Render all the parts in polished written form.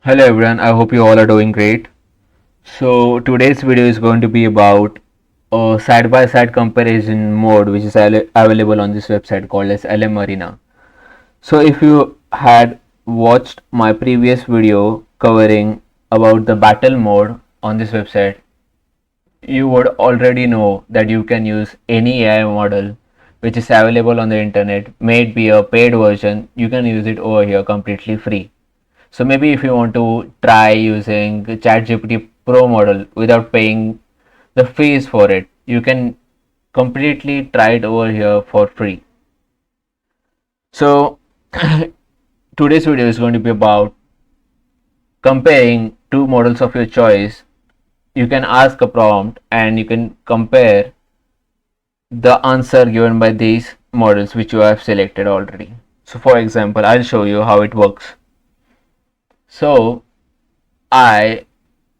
Hello everyone, I hope you all are doing great. So today's video is going to be about a side-by-side comparison mode which is available on this website called as LMArena. So if you had watched my previous video covering about the battle mode on this website, you would already know that you can use any AI model which is available on the internet, may it be a paid version, you can use it over here completely free. So maybe if you want to try using ChatGPT Pro model without paying the fees for it, you can completely try it over here for free. So today's video is going to be about comparing two models of your choice. You can ask a prompt and you can compare the answer given by these models which you have selected already. So for example, I'll show you how it works. So I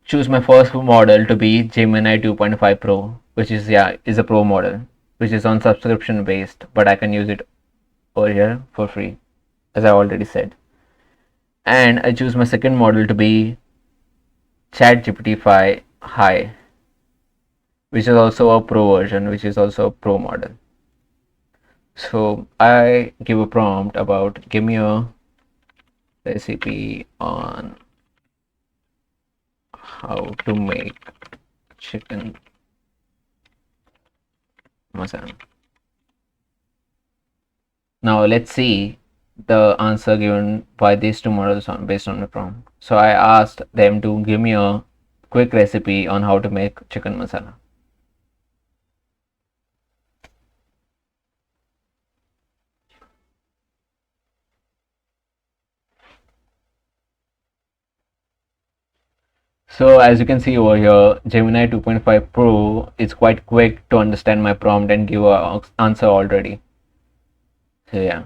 choose my first model to be Gemini 2.5 Pro, which is a pro model, which is on subscription based, but I can use it over here for free, as I already said. And I choose my second model to be ChatGPT 5 High, which is also a pro version, which is also a pro model. So I give a prompt about give me a recipe on how to make chicken masala. Now let's see the answer given by these two models based on the prompt. So I asked them to give me a quick recipe on how to make chicken masala. So as you can see over here, Gemini 2.5 Pro is quite quick to understand my prompt and give a answer already. So yeah.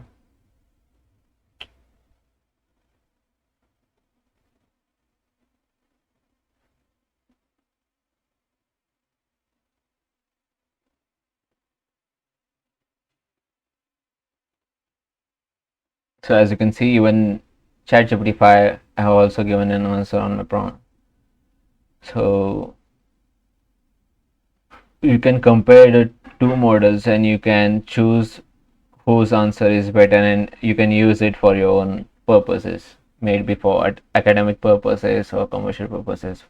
So as you can see, even ChatGPT 5 I have also given an answer on my prompt. So you can compare the two models and you can choose whose answer is better, and you can use it for your own purposes, maybe for academic purposes or commercial purposes,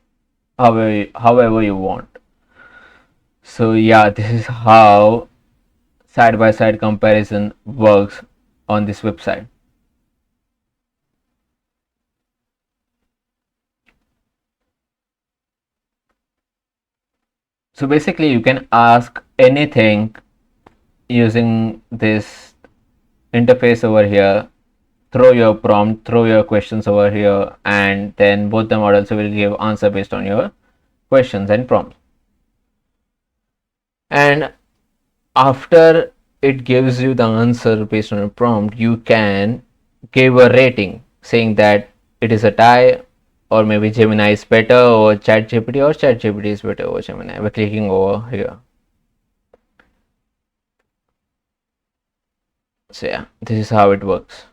however you want. So yeah, this is how side by side comparison works on this website. So basically you can ask anything using this interface over here, throw your prompt, throw your questions over here, and then both the models will give answer based on your questions and prompts. And after it gives you the answer based on a prompt, you can give a rating saying that it is a tie, or maybe Gemini is better over ChatGPT, or ChatGPT is better over Gemini by clicking over here. So yeah, this is how it works.